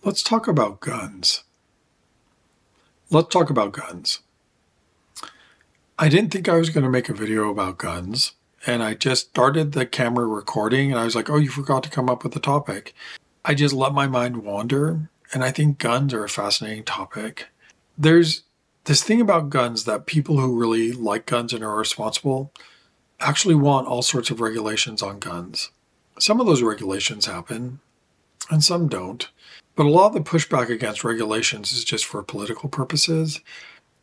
Let's talk about guns. Let's talk about guns. I didn't think I was going to make a video about guns, and I just started the camera recording, and I was like, oh, you forgot to come up with a topic. I just let my mind wander, and I think guns are a fascinating topic. There's this thing about guns that people who really like guns and are responsible actually want all sorts of regulations on guns. Some of those regulations happen, and some don't. But a lot of the pushback against regulations is just for political purposes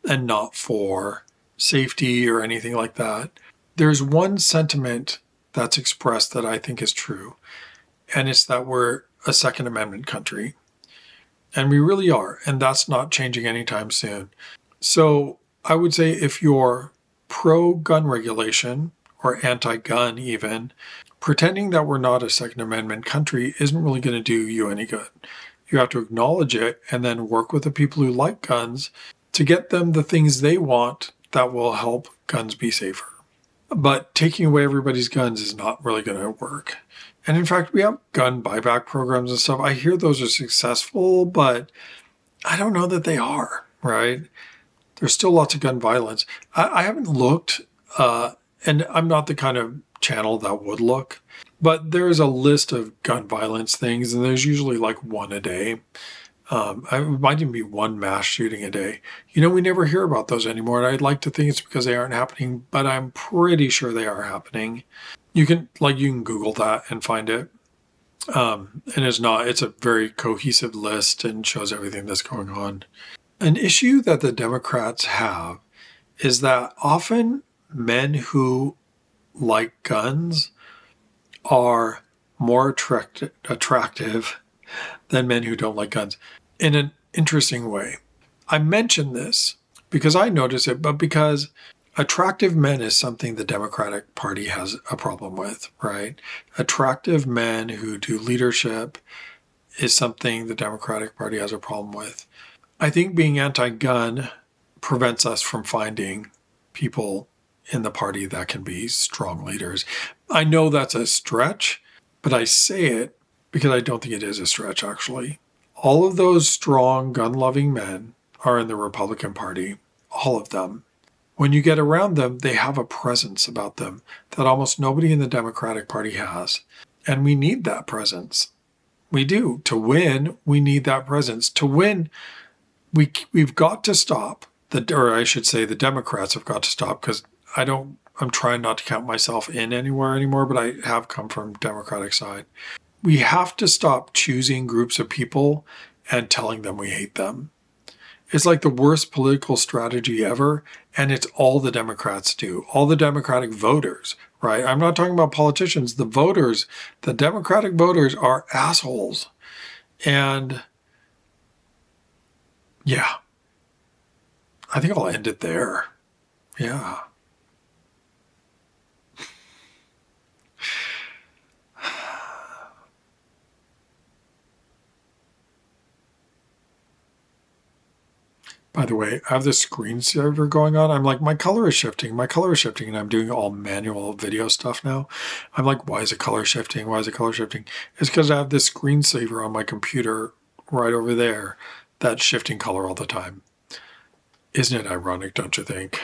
and not for safety or anything like that. There's one sentiment that's expressed that I think is true, and it's that we're a Second Amendment country. And we really are, and that's not changing anytime soon. So I would say if you're pro-gun regulation or anti-gun even, pretending that we're not a Second Amendment country isn't really going to do you any good. You have to acknowledge it and then work with the people who like guns to get them the things they want that will help guns be safer. But taking away everybody's guns is not really going to work. And in fact, we have gun buyback programs and stuff. I hear those are successful, but I don't know that they are, right? There's still lots of gun violence. I haven't looked, and I'm not the kind of channel that would look, but there's a list of gun violence things, and there's usually like one a day. It might even be one mass shooting a day. We never hear about those anymore, and I'd like to think it's because they aren't happening, but I'm pretty sure they are happening. You can Google that and find it. And it's a very cohesive list and shows everything that's going on. An issue that the Democrats have is that often men who like guns are more attractive than men who don't like guns in an interesting way. I mention this because I notice it, but because attractive men is something the Democratic Party has a problem with, right? Attractive men who do leadership is something the Democratic Party has a problem with. I think being anti-gun prevents us from finding people in the party that can be strong leaders. I know that's a stretch, but I say it because I don't think it is a stretch, actually. All of those strong gun-loving men are in the Republican Party, all of them. When you get around them, they have a presence about them that almost nobody in the Democratic Party has. And we need that presence. We do. To win, we need that presence. To win, we've got to stop, the Democrats have got to stop, because I'm trying not to count myself in anywhere anymore, but I have come from Democratic side. We have to stop choosing groups of people and telling them we hate them. It's like the worst political strategy ever, and it's all the Democrats do. All the Democratic voters, right? I'm not talking about politicians. The voters, the Democratic voters are assholes. And yeah, I think I'll end it there. Yeah. By the way, I have this screensaver going on. I'm like, my color is shifting, and I'm doing all manual video stuff now. I'm like, why is the color shifting? It's because I have this screensaver on my computer right over there that's shifting color all the time. Isn't it ironic, don't you think?